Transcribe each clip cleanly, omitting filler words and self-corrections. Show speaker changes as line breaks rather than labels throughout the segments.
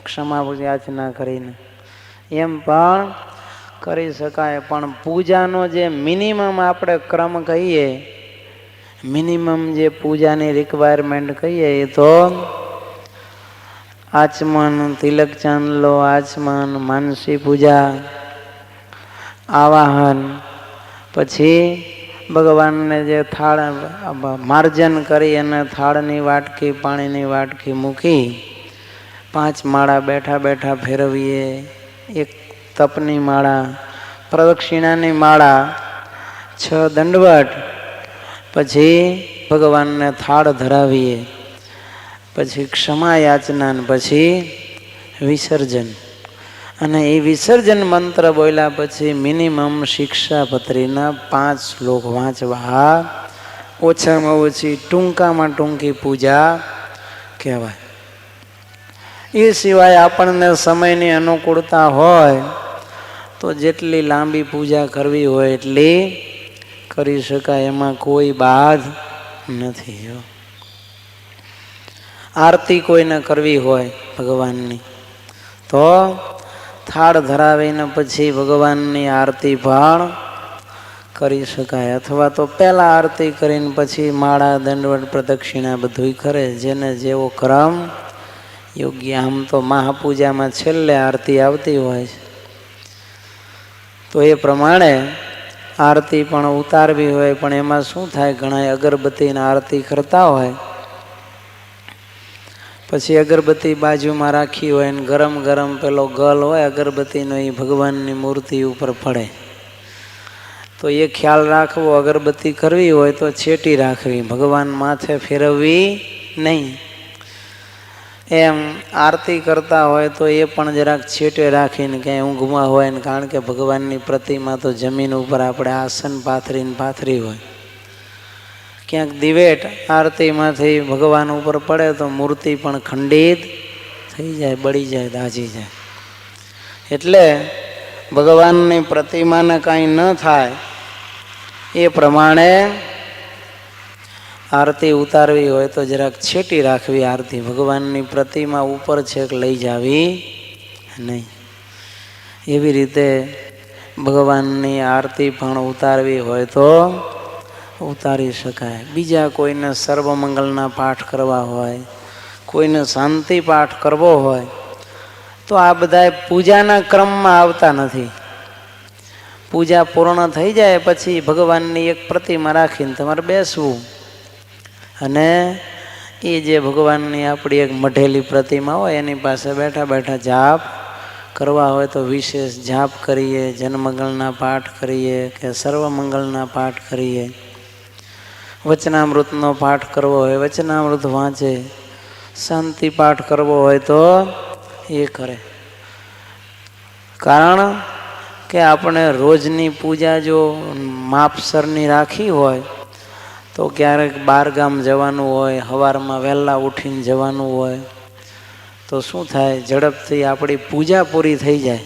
ક્ષમા યાચના કરીને એમ પણ કરી શકાય. પણ પૂજાનો જે મિનિમમ આપણે ક્રમ કહીએ, મિનિમમ જે પૂજાની રિક્વાયરમેન્ટ કહીએ એ તો આચમન, તિલક ચાંદલો, આચમન, માનસી પૂજા, આવાહન, પછી ભગવાનને જે થાળ માર્જન કરી અને થાળની વાટકી, પાણીની વાટકી મૂકી 5 માળા બેઠા બેઠા ફેરવીએ, 1 તપની માળા, પ્રદક્ષિણાની માળા, 6 દંડવટ, પછી ભગવાનને થાળ ધરાવીએ, પછી ક્ષમા યાચના, પછી વિસર્જન. અને એ વિસર્જન મંત્ર બોલ્યા પછી મિનિમમ શિક્ષાપત્રીના 5 શ્લોક વાંચવા. ઓછામાં ઓછી ટૂંકામાં ટૂંકી પૂજા કહેવાય. એ સિવાય આપણને સમયની અનુકૂળતા હોય તો જેટલી લાંબી પૂજા કરવી હોય એટલી કરી શકાય, એમાં કોઈ બાધ નથી. આરતી કોઈને કરવી હોય ભગવાનની તો થાળ ધરાવીને પછી ભગવાનની આરતી પણ કરી શકાય, અથવા તો પહેલા આરતી કરીને પછી માળા, દંડવટ, પ્રદક્ષિણા બધું કરે, જેને જેવો ક્રમ યોગ્ય. આમ તો મહાપૂજામાં છેલ્લે આરતી આવતી હોય છે, તો એ પ્રમાણે આરતી પણ ઉતારવી હોય. પણ એમાં શું થાય, ઘણા અગરબત્તીની આરતી કરતા હોય, પછી અગરબત્તી બાજુમાં રાખી હોય ને ગરમ ગરમ પેલો ગલ હોય અગરબત્તીનો એ ભગવાનની મૂર્તિ ઉપર પડે, તો એ ખ્યાલ રાખવો, અગરબત્તી કરવી હોય તો છેટી રાખવી, ભગવાન માથે ફેરવવી નહીં. એમ આરતી કરતા હોય તો એ પણ જરાક છેટે રાખીને ક્યાંય ઊંઘમાં હોય ને, કારણ કે ભગવાનની પ્રતિમા તો જમીન ઉપર આપણે આસન પાથરી હોય. ક્યાંક દિવેટ આરતીમાંથી ભગવાન ઉપર પડે તો મૂર્તિ પણ ખંડિત થઈ જાય, બળી જાય, દાઝી જાય. એટલે ભગવાનની પ્રતિમાને કાંઈ ન થાય એ પ્રમાણે આરતી ઉતારવી હોય તો જરાક છેટી રાખવી આરતી. ભગવાનની પ્રતિમા ઉપર છેક લઈ જાવી નહીં. એવી રીતે ભગવાનની આરતી પણ ઉતારવી હોય તો ઉતારી શકાય. બીજા કોઈને સર્વમંગલના પાઠ કરવા હોય, કોઈને શાંતિ પાઠ કરવો હોય તો આ બધા પૂજાના ક્રમમાં આવતા નથી. પૂજા પૂર્ણ થઈ જાય પછી ભગવાનની એક પ્રતિમા રાખીને તમારે બેસવું, અને એ જે ભગવાનની આપણી એક મઢેલી પ્રતિમા હોય એની પાસે બેઠા બેઠા જાપ કરવા હોય તો વિશેષ જાપ કરીએ, જનમંગળના પાઠ કરીએ કે સર્વમંગળના પાઠ કરીએ. વચનામૃતનો પાઠ કરવો હોય વચનામૃત વાંચે, શાંતિ પાઠ કરવો હોય તો એ કરે. કારણ કે આપણે રોજની પૂજા જો માપસરની રાખી હોય તો ક્યારેક બહાર ગામ જવાનું હોય, સવારમાં વહેલા ઉઠીને જવાનું હોય તો શું થાય, ઝડપથી આપણી પૂજા પૂરી થઈ જાય.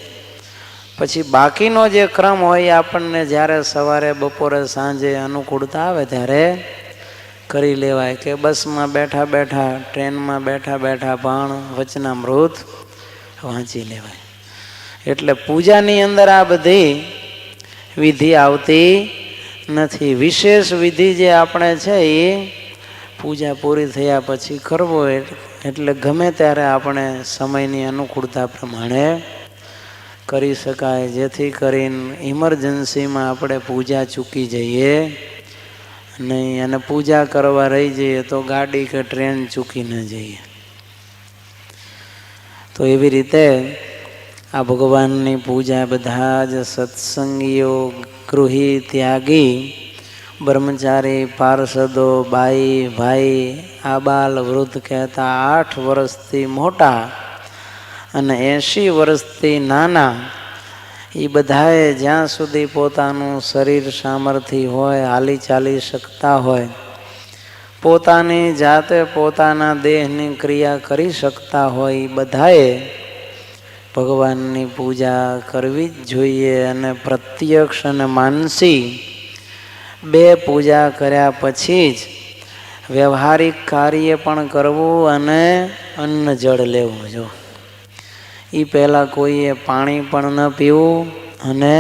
પછી બાકીનો જે ક્રમ હોય એ આપણને જ્યારે સવારે, બપોરે, સાંજે અનુકૂળતા આવે ત્યારે કરી લેવાય. કે બસમાં બેઠા બેઠા, ટ્રેનમાં બેઠા બેઠા પણ વચનામૃત વાંચી લેવાય. એટલે પૂજાની અંદર આ બધી વિધિ આવતી નથી. વિશેષ વિધિ જે આપણે છે એ પૂજા પૂરી થયા પછી કરવો, એટલે ગમે ત્યારે આપણે સમયની અનુકૂળતા પ્રમાણે કરી શકાય, જેથી કરીને ઇમરજન્સીમાં આપણે પૂજા ચૂકી જઈએ નહીં, અને પૂજા કરવા રહી જઈએ તો ગાડી કે ટ્રેન ચૂકી ન જઈએ. તો એવી રીતે આ ભગવાનની પૂજા બધા જ સત્સંગીઓ, ગૃહી, ત્યાગી, બ્રહ્મચારી, પાર્ષદો, બાઈ, ભાઈ, આબાલ, વૃદ્ધ કહેતા 8 વર્ષથી મોટા અને 80 વર્ષથી નાના, એ બધાએ જ્યાં સુધી પોતાનું શરીર સામર્થ્ય હોય, હાલી ચાલી શકતા હોય, પોતાની જાતે પોતાના દેહની ક્રિયા કરી શકતા હોય, એ બધાએ ભગવાનની પૂજા કરવી જ જોઈએ. અને પ્રત્યક્ષ અને માનસી 2 પૂજા કર્યા પછી જ વ્યવહારિક કાર્ય પણ કરવું અને અન્ન જળ લેવું. જો એ પહેલાં કોઈએ પાણી પણ ન પીવું અને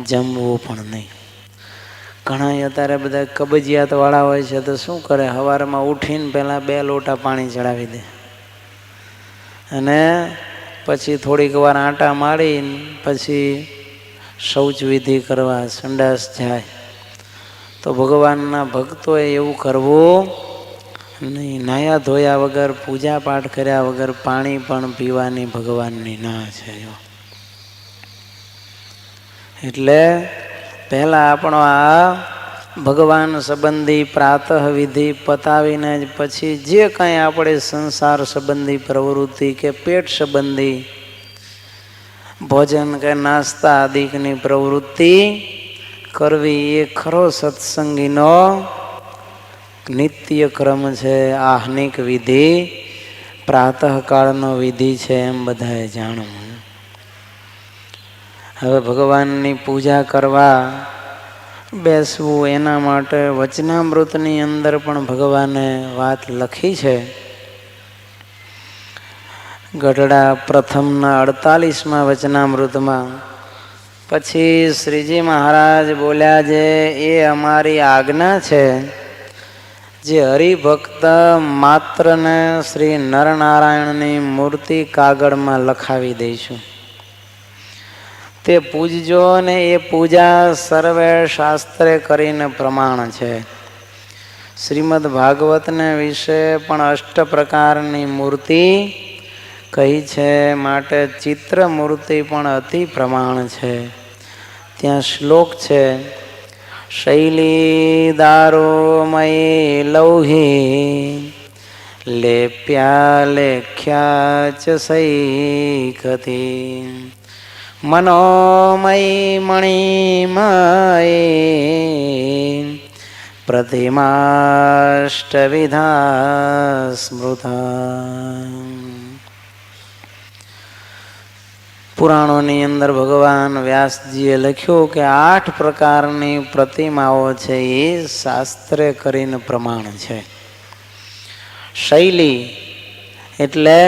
જમવું પણ નહીં. ઘણા અત્યારે બધા કબજિયાતવાળા હોય છે તો શું કરે, સવારમાં ઉઠીને પહેલાં 2 લોટા પાણી ચડાવી દે અને પછી થોડીક વાર આંટા મારીને પછી શૌચ વિધિ કરવા સંડાસ જાય. તો ભગવાનના ભક્તોએ એવું કરવું નહીં. નાયા ધોયા વગર, પૂજા પાઠ કર્યા વગર પાણી પણ પીવાની ભગવાનની ના છે. એટલે પહેલાં આપણો આ ભગવાન સંબંધી પ્રાતઃ વિધિ પતાવીને જ પછી જે કાંઈ આપણે સંસાર સંબંધી પ્રવૃત્તિ કે પેટ સંબંધી ભોજન કે નાસ્તા આદિકની પ્રવૃત્તિ કરવી એ ખરો સત્સંગીનો નિત્ય ક્રમ છે. આહ્નિક વિધિ પ્રાતઃકાળનો વિધિ છે એમ બધાએ જાણવું. હવે ભગવાનની પૂજા કરવા બેસવું એના માટે વચનામૃતની અંદર પણ ભગવાને વાત લખી છે. ગઢડા પ્રથમના 48મા વચનામૃતમાં પછી શ્રીજી મહારાજ બોલ્યા છે, એ અમારી આજ્ઞા છે જે હરિભક્ત માત્રને શ્રી નરનારાયણની મૂર્તિ કાગળમાં લખાવી દઈશું તે પૂજજો ને એ પૂજા સર્વે શાસ્ત્રે કરીને પ્રમાણ છે. શ્રીમદ ભાગવતને વિશે પણ 8 પ્રકારની મૂર્તિ કહી છે, માટે ચિત્ર મૂર્તિ પણ અતિ પ્રમાણ છે. ત્યાં શ્લોક છે, શૈલી દારૂમયી લૌહી લેપ્યા લેખ્યા ચ સૈકતી મનોમયી મણિમયી પ્રતિમાષ્ટવિધા સ્મૃતા. પુરાણોની અંદર ભગવાન વ્યાસજીએ લખ્યું કે 8 પ્રકારની પ્રતિમાઓ છે એ શાસ્ત્રે કરીને પ્રમાણ છે. શૈલી એટલે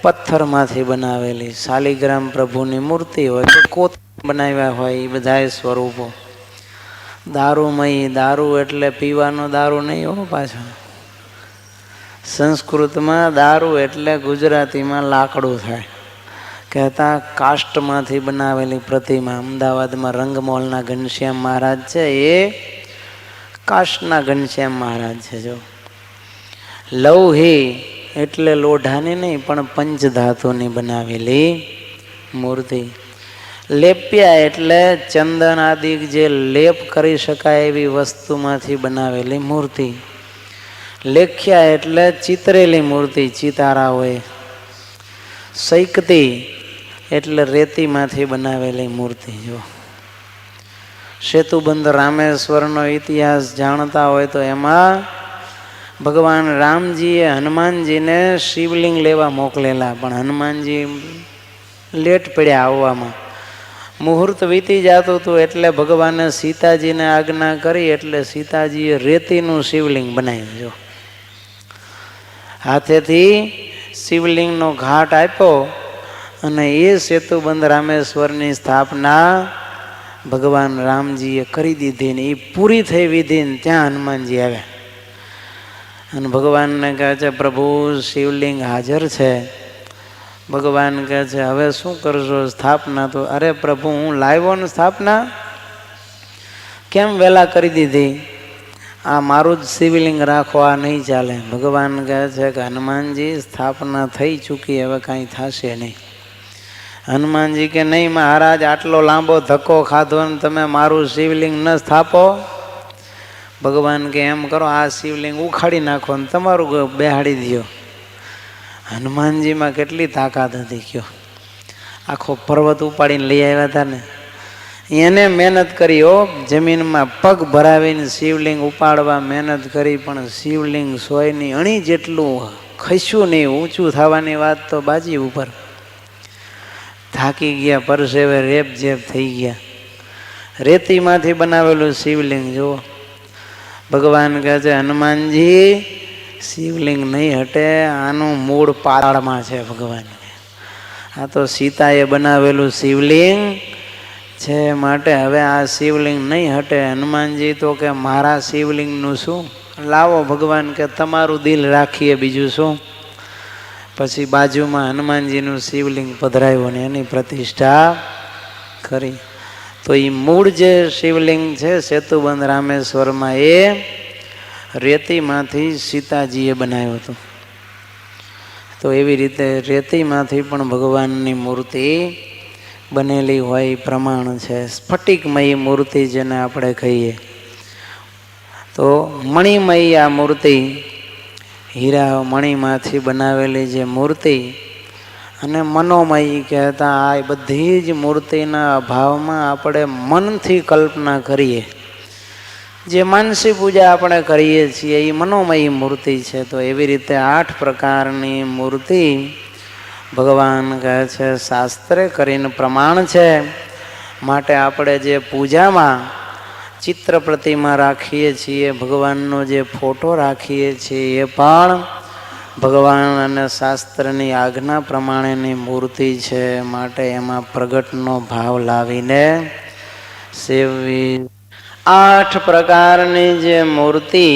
પથ્થરમાંથી બનાવેલી શાલિગ્રામ પ્રભુની મૂર્તિ હોય કે કોતર બનાવ્યા હોય એ બધા સ્વરૂપો. દારૂમયી, દારૂ એટલે પીવાનો દારૂ નહીં હો પાછો. સંસ્કૃતમાં દારૂ એટલે ગુજરાતીમાં લાકડું થાય. કહેતા કાષ્ટમાંથી બનાવેલી પ્રતિમા. અમદાવાદમાં રંગમોલના ઘનશ્યામ મહારાજ છે એ કાષ્ટના ઘનશ્યામ મહારાજ છે. જો લૌહી એટલે લોઢાની નહીં પણ પંચધાતુની બનાવેલી મૂર્તિ. લેપ્યા એટલે ચંદન આદિ જે લેપ કરી શકાય એવી વસ્તુમાંથી બનાવેલી મૂર્તિ. લેખ્યા એટલે ચિતરેલી મૂર્તિ, ચિતારા હોય. સૈકતી એટલે રેતીમાંથી બનાવેલી મૂર્તિ. જો સેતુબંધ રામેશ્વરનો ઇતિહાસ જાણતા હોય તો એમાં ભગવાન રામજીએ હનુમાનજીને શિવલિંગ લેવા મોકલેલા, પણ હનુમાનજી લેટ પડ્યા આવવામાં. મુહૂર્ત વીતી જતું હતું એટલે ભગવાને સીતાજીને આજ્ઞા કરી એટલે સીતાજીએ રેતીનું શિવલિંગ બનાવ્યું. હાથેથી શિવલિંગનો ઘાટ આપ્યો અને એ સેતુબંધ રામેશ્વરની સ્થાપના ભગવાન રામજીએ કરી દીધી. ને એ પૂરી થઈ વિધિ ને ત્યાં હનુમાનજી આવ્યા અને ભગવાનને કહે છે, પ્રભુ શિવલિંગ હાજર છે. ભગવાન કહે છે, હવે શું કરશો સ્થાપના? તો અરે પ્રભુ હું લાવ્યો ને સ્થાપના, કેમ વહેલા કરી દીધી? આ મારું જ શિવલિંગ રાખો, આ નહીં ચાલે. ભગવાન કહે છે કે હનુમાનજી સ્થાપના થઈ ચૂકી, હવે કાંઈ થશે નહીં. હનુમાનજી કે નહીં મહારાજ, આટલો લાંબો ધક્કો ખાધો ને તમે મારું શિવલિંગ ન સ્થાપો. ભગવાન કે એમ કરો, આ શિવલિંગ ઉખાડી નાખો ને તમારું બેહાડી દો. હનુમાનજીમાં કેટલી તાકાત હતી કયો. આખો પર્વત ઉપાડીને લઈ આવ્યા હતા ને, એને મહેનત કરી હો, જમીનમાં પગ ભરાવીને શિવલિંગ ઉપાડવા મહેનત કરી, પણ શિવલિંગ 100ની અણી જેટલું ખસ્યું નહીં. ઊંચું થવાની વાત તો બાજી ઉપર. થાકી ગયા, પરસેવે રેપ જેપ થઈ ગયા. રેતીમાંથી બનાવેલું શિવલિંગ જુઓ. ભગવાન કહે છે શિવલિંગ નહીં હટે, આનું મૂળ પાતાળમાં છે. ભગવાન આ તો સીતાએ બનાવેલું શિવલિંગ છે, માટે હવે આ શિવલિંગ નહીં હટે. હનુમાનજી તો કે મારા શિવલિંગનું શું, લાવો ભગવાન કે તમારું દિલ રાખીએ, બીજું શું. પછી બાજુમાં હનુમાનજીનું શિવલિંગ પધરાવ્યું ને એની પ્રતિષ્ઠા કરી. તો એ મૂળ જે શિવલિંગ છે સેતુબંધ રામેશ્વરમાં, એ રેતીમાંથી સીતાજીએ બનાવ્યું હતું. તો એવી રીતે રેતીમાંથી પણ ભગવાનની મૂર્તિ બનેલી હોય પ્રમાણ છે. સ્ફટિકમયી મૂર્તિ જેને આપણે કહીએ. તો મણિમયી આ મૂર્તિ, હીરા મણીમાંથી બનાવેલી જે મૂર્તિ, અને મનોમયી કહેતા આ બધી જ મૂર્તિના અભાવમાં આપણે મનથી કલ્પના કરીએ. જે માનસી પૂજા આપણે કરીએ છીએ એ મનોમયી મૂર્તિ છે. તો એવી રીતે 8 પ્રકારની મૂર્તિ ભગવાન કહે છે શાસ્ત્રે કરીને પ્રમાણ છે. માટે આપણે જે પૂજામાં ચિત્ર પ્રતિમા રાખીએ છીએ, ભગવાનનો જે ફોટો રાખીએ છીએ, એ પણ ભગવાન અને શાસ્ત્રની આજ્ઞા પ્રમાણેની મૂર્તિ છે. માટે એમાં પ્રગટનો ભાવ લાવીને સેવવી. 8 પ્રકારની જે મૂર્તિ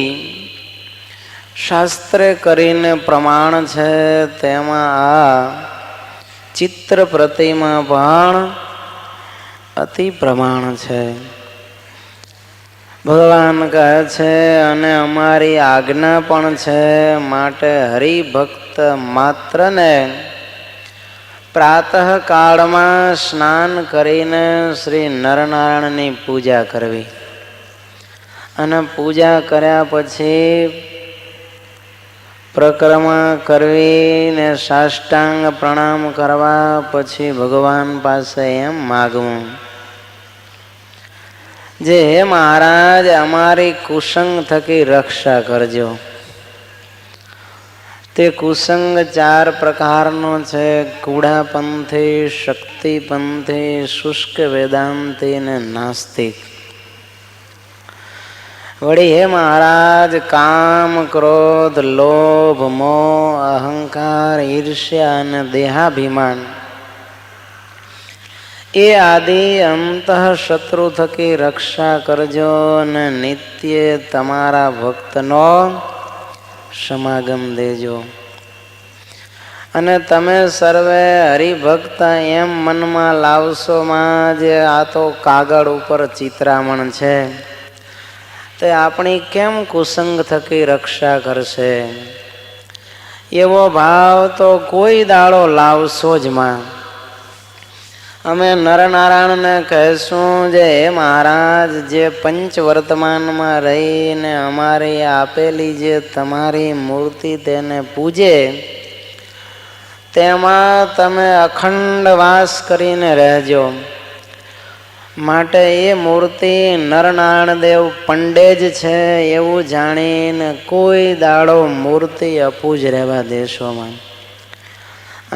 શાસ્ત્રે કરીને પ્રમાણ છે, તેમાં આ ચિત્ર પ્રતિમા પણ અતિ પ્રમાણ છે. ભગવાન કહે છે અને અમારી આજ્ઞા પણ છે. માટે હરિભક્ત માત્રને પ્રાતઃ કાળમાં સ્નાન કરીને શ્રી નરનારાયણની પૂજા કરવી, અને પૂજા કર્યા પછી પ્રક્રમા કરવી ને સાષ્ટાંગ પ્રણામ કરવા, પછી ભગવાન પાસે એમ માગવું જે હે મહારાજ અમારી કુસંગ થકી રક્ષા કરજો. તે કુસંગ 4 પ્રકારનો છે: કૂડાપંથી, શક્તિપંથી, શુષ્ક વેદાંતી ને નાસ્તિક. વળી હે મહારાજ કામ, ક્રોધ, લોભ, મોહ, અહંકાર, ઈર્ષ્યા અને દેહાભિમાન એ આદિ અંતઃ શત્રુ થકી રક્ષા કરજો, અને નિત્ય તમારા ભક્તનો સમાગમ દેજો. અને તમે સર્વે હરિભક્ત એમ મનમાં લાવશો માં જે આ તો કાગળ ઉપર ચિત્રામણ છે, તે આપણી કેમ કુસંગ થકી રક્ષા કરશે, એવો ભાવ તો કોઈ દાડો લાવશો જ માં. અમે નરનારાયણને કહેશું જે હે મહારાજ જે પંચ વર્તમાનમાં રહીને અમારી આપેલી જે તમારી મૂર્તિ તેને પૂજે, તેમાં તમે અખંડ વાસ કરીને રહેજો. માટે એ મૂર્તિ નરનારાયણ દેવ પંડે જ છે એવું જાણીને કોઈ દાડો મૂર્તિ અપૂજ રહેવા દેશોમાં.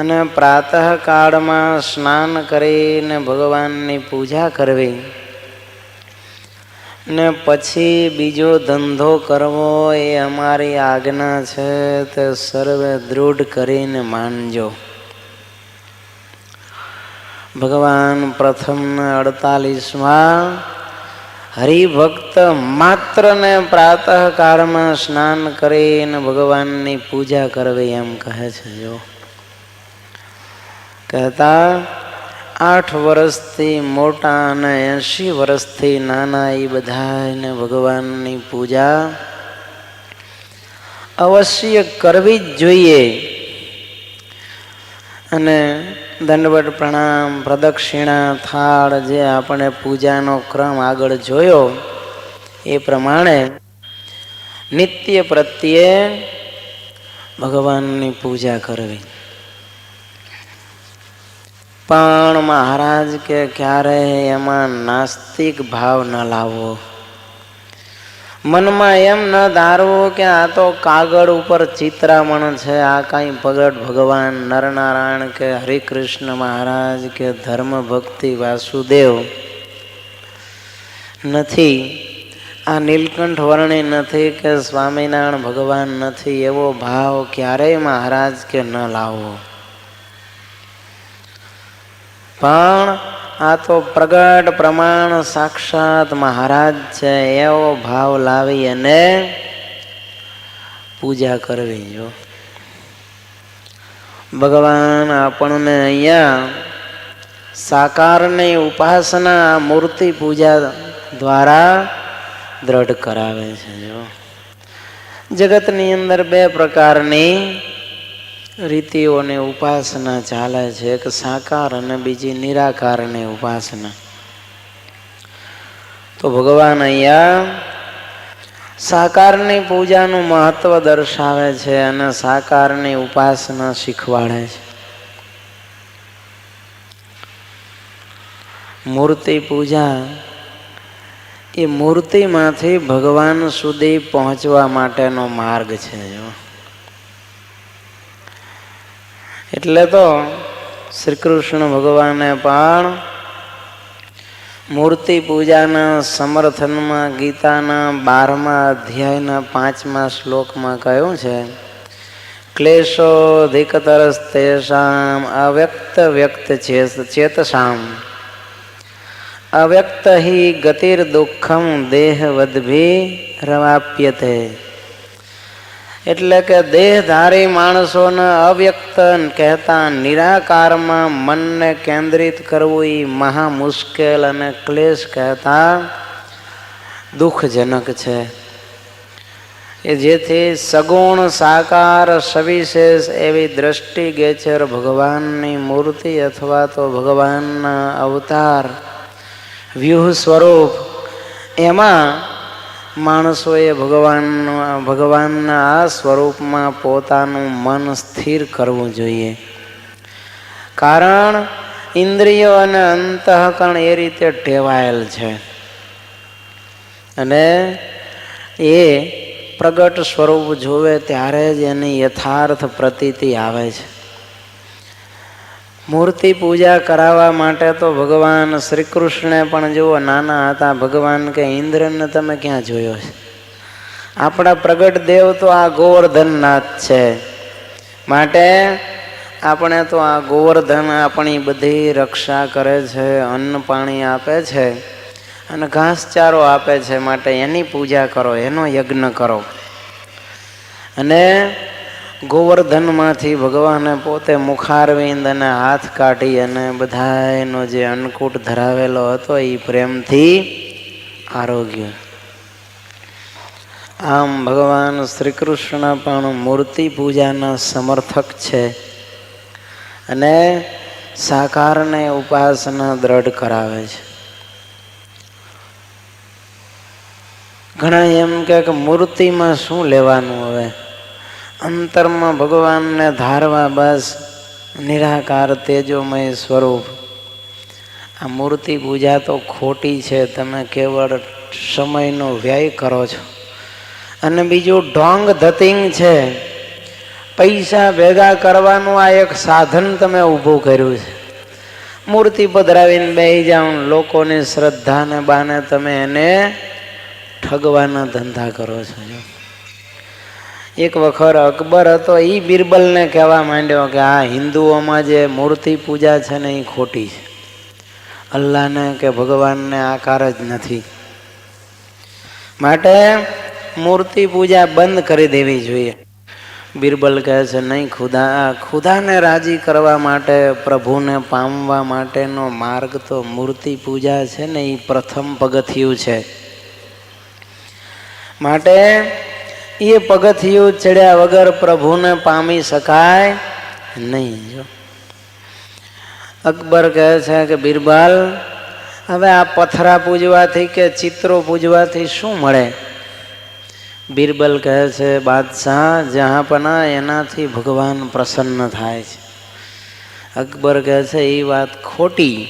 અને પ્રાતઃ કાળમાં સ્નાન કરીને ભગવાનની પૂજા કરવી, ને પછી બીજો ધંધો કરવો એ અમારી આજ્ઞા છે. તે સર્વે દૃઢ કરીને માનજો. ભગવાન પ્રથમ 48માં હરિભક્ત માત્રને પ્રાતઃ કાળમાં સ્નાન કરીને ભગવાનની પૂજા કરવી એમ કહે છે. જો કહેતા 8 વર્ષથી મોટા અને 80 વર્ષથી નાના એ બધાને ભગવાનની પૂજા અવશ્ય કરવી જ જોઈએ. અને દંડવત પ્રણામ, પ્રદક્ષિણા, થાળ જે આપણે પૂજાનો ક્રમ આગળ જોયો એ પ્રમાણે નિત્ય પ્રત્યે ભગવાનની પૂજા કરવી. પણ મહારાજ કે ક્યારે એમાં નાસ્તિક ભાવ ન લાવવો. મનમાં એમ ન ધારવું કે આ તો કાગળ ઉપર ચિત્રામણ છે, આ કાંઈ પ્રગટ ભગવાન નરનારાયણ કે હરિકૃષ્ણ મહારાજ કે ધર્મ ભક્તિ વાસુદેવ નથી, આ નીલકંઠ વર્ણિ નથી કે સ્વામિનારાયણ ભગવાન નથી, એવો ભાવ ક્યારેય મહારાજ કે ન લાવવો. પણ આ તો પ્રગટ પ્રમાણ સાક્ષાત મહારાજ છે એવો ભાવ લાવી અને પૂજા કરવી. જો ભગવાન આપણને અહીંયા સાકારની ઉપાસના મૂર્તિ પૂજા દ્વારા દ્રઢ કરાવે છે. જો જગતની અંદર બે પ્રકારની રીતિઓની ઉપાસના ચાલે છે, એક સાકાર અને બીજી નિરાકારની ઉપાસના. તો ભગવાન અહીંયા સાકારની પૂજાનું મહત્વ દર્શાવે છે અને સાકારની ઉપાસના શીખવાડે છે. મૂર્તિ પૂજા એ મૂર્તિમાંથી ભગવાન સુધી પહોંચવા માટેનો માર્ગ છે. જો એટલે તો શ્રી કૃષ્ણ ભગવાને પણ મૂર્તિ પૂજાના સમર્થનમાં ગીતાના 12મા અધ્યાયના 5મા શ્લોકમાં કહ્યું છે, ક્લેશોધિકતરસ્તેષામ અવ્યક્ત વ્યક્ત ચેતસામ અવ્યક્ત હિ ગતિર દુઃખમ દેહવદ્ભી રવાપ્યતે. એટલે કે દેહધારી માણસોને અવ્યક્ત કહેતા નિરાકારમાં મનને કેન્દ્રિત કરવું એ મહા મુશ્કેલ અને ક્લેશ કહેતા દુઃખજનક છે. એ જેથી સગુણ સાકાર સવિશેષ એવી દ્રષ્ટિ ગેચર ભગવાનની મૂર્તિ અથવા તો ભગવાનના અવતાર વ્યૂહ સ્વરૂપ એમાં માણસોએ ભગવાનના આ સ્વરૂપમાં પોતાનું મન સ્થિર કરવું જોઈએ. કારણ ઇન્દ્રિયો અને અંતઃકરણ એ રીતે ટેવાયેલ છે અને એ પ્રગટ સ્વરૂપ જોવે ત્યારે જ એની યથાર્થ પ્રતીતિ આવે છે. મૂર્તિ પૂજા કરાવવા માટે તો ભગવાન શ્રી કૃષ્ણે પણ જુઓ નાના હતા ભગવાન કે ઇન્દ્રને તમે ક્યાં જોયો છે? આપણા પ્રગટ દેવ તો આ ગોવર્ધનનાથ છે. માટે આપણે તો આ ગોવર્ધન આપણી બધી રક્ષા કરે છે, અન્ન પાણી આપે છે અને ઘાસચારો આપે છે. માટે એની પૂજા કરો, એનો યજ્ઞ કરો. અને ગોવર્ધનમાંથી ભગવાને પોતે મુખારવિંદ અને હાથ કાઢી અને બધાનો જે અન્નકૂટ ધરાવેલો હતો એ પ્રેમથી આરોગ્ય. આમ ભગવાન શ્રી કૃષ્ણ પણ મૂર્તિ પૂજાના સમર્થક છે અને સાકારને ઉપાસના દ્રઢ કરાવે છે. ઘણા એમ કે મૂર્તિમાં શું લેવાનું, હવે અંતરમાં ભગવાનને ધારવા, બસ નિરાકાર તેજોમય સ્વરૂપ. આ મૂર્તિ પૂજા તો ખોટી છે. તમે કેવળ સમયનો વ્યય કરો છો અને બીજું ઢોંગ ધતિંગ છે. પૈસા ભેગા કરવાનું આ એક સાધન તમે ઊભું કર્યું છે. મૂર્તિ પધરાવીને બેસી જાઓ, લોકોની શ્રદ્ધાને બાને તમે એને ઠગવાના ધંધા કરો છો. એક વખત અકબર હતો, એ બિરબલને કહેવા માંડ્યો કે આ હિન્દુઓમાં જે મૂર્તિ પૂજા છે ને એ ખોટી છે. અલ્લાહને કે ભગવાનને આકાર જ નથી. માટે મૂર્તિ પૂજા બંધ કરી દેવી જોઈએ. બિરબલ કહે છે નહીં, ખુદાને રાજી કરવા માટે, પ્રભુને પામવા માટેનો માર્ગ તો મૂર્તિ પૂજા છે ને એ પ્રથમ પગથિયું છે. માટે એ પગથિયું ચડ્યા વગર પ્રભુને પામી શકાય નહીં. જો અકબર કહે છે કે બિરબલ, હવે આ પથરા પૂજવાથી કે ચિત્રો પૂજવાથી શું મળે? બિરબલ કહે છે બાદશાહ જહાંપના, એનાથી ભગવાન પ્રસન્ન થાય છે. અકબર કહે છે એ વાત ખોટી.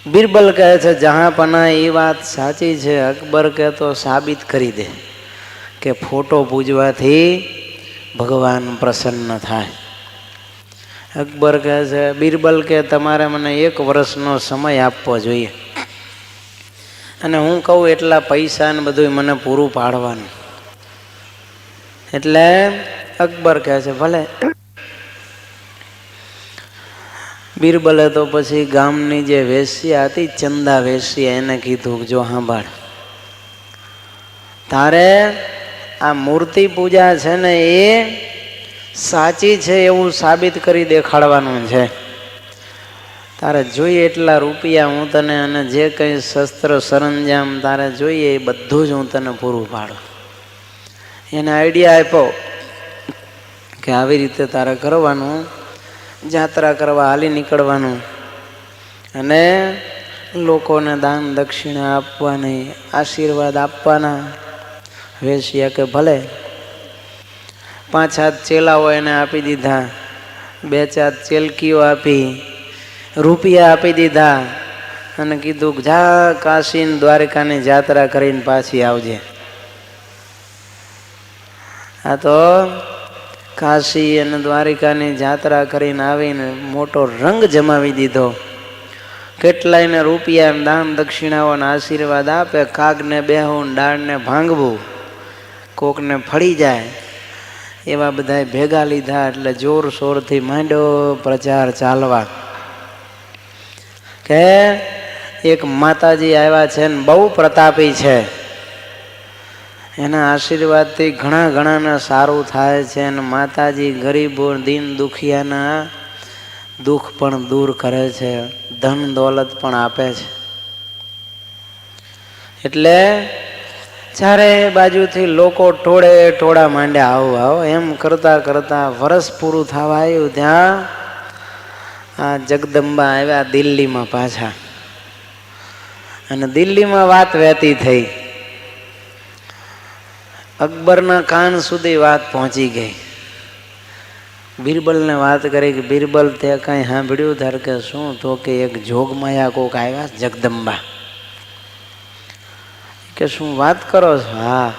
બિરબલ કહે છે જહાંપના એ વાત સાચી છે. અકબર કહે તો સાબિત કરી દે કે ફોટો પૂજવાથી ભગવાન પ્રસન્ન થાય. અકબર કહે છે બિરબલ કે તમારે મને 1 વર્ષનો સમય આપવો જોઈએ અને હું કહું એટલા પૈસા ને બધું મને પૂરું પાડવાનું. એટલે અકબર કહે છે ભલે. બિરબલે તો પછી ગામની જે વેશ્યા હતી, ચંદા વેશ્યા, એને કીધું જો સાંભળ, તારે આ મૂર્તિ પૂજા છે ને એ સાચી છે એવું સાબિત કરી દેખાડવાનું છે. તારે જોઈએ એટલા રૂપિયા હું તને, અને જે કંઈ શસ્ત્ર સરંજામ તારે જોઈએ એ બધું જ હું તને પૂરું પાડું. એને આઈડિયા આપ્યો કે આવી રીતે તારે કરવાનું, જાત્રા કરવા હાલી નીકળવાનું અને લોકોને દાન દક્ષિણા આપવાની, આશીર્વાદ આપવાના. વેશ્યા કે ભલે. 5 હાથ ચેલાઓ એને આપી દીધા, 2-4 ચેલકીઓ આપી, રૂપિયા આપી દીધા અને કીધું જા કાશી દ્વારકાની જાત્રા કરીને પાછી આવજે. આ તો કાશી અને દ્વારિકાની જાત્રા કરીને આવીને મોટો રંગ જમાવી દીધો. કેટલાયને રૂપિયા દાન દક્ષિણાઓના આશીર્વાદ આપે, કાગને બેહવું, ડાળને ભાંગવું, કોકને ફળી જાય, એવા બધા ભેગા લીધા. એટલે જોરશોરથી માંડ્યો પ્રચાર ચાલવા કે એક માતાજી આવ્યા છે ને બહુ પ્રતાપી છે, એના આશીર્વાદથી ઘણા ઘણાને સારું થાય છે, અને માતાજી ગરીબો દીન દુખિયાના દુઃખ પણ દૂર કરે છે, ધન દોલત પણ આપે છે. એટલે ચારે બાજુથી લોકો ટોળા માંડ્યા, આવો આવો એમ કરતા કરતા વર્ષ પૂરું થવા આવ્યું. ત્યાં આ જગદંબા આવ્યા દિલ્હીમાં પાછા, અને દિલ્હીમાં વાત વહેતી થઈ. અકબરના કાન સુધી વાત પહોંચી ગઈ. બિરબલને વાત કરી કે બિરબલ તે કાંઈ સાંભળ્યું? ધાર કે શું? તો કે એક જોગમાયા કોક આવ્યા જગદંબા. કે શું વાત કરો છો? હા.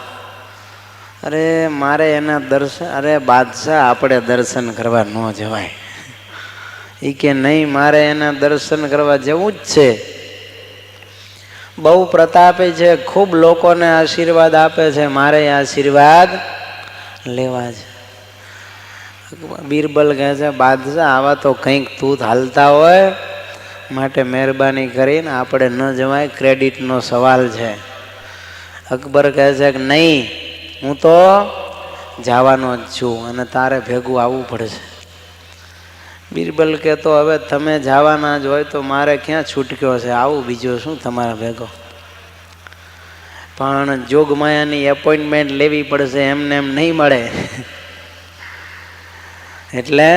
અરે મારે એના દર્શન, અરે બાદશાહ આપણે દર્શન કરવા ન જવાય. એ કે નહીં, મારે એના દર્શન કરવા જવું જ છે. બહુ પ્રતાપી છે, ખૂબ લોકોને આશીર્વાદ આપે છે, મારે આશીર્વાદ લેવા છે. બિરબલ કહે છે બાદશાહ આવા તો કંઈક તું હાલતા હોય, માટે મહેરબાની કરીને આપણે ન જવાય, ક્રેડિટનો સવાલ છે. અકબર કહે છે કે નહીં, હું તો જવાનો જ છું અને તારે ભેગું આવવું પડશે. બિરબલ કે તો હવે તમે જવાના જ હોય તો મારે ક્યાં છૂટક્યો છે, આવું બીજું શું તમારા ભેગો. પણ જોગમાયાની એપોઇન્ટમેન્ટ લેવી પડશે, એમને એમ નહીં મળે. એટલે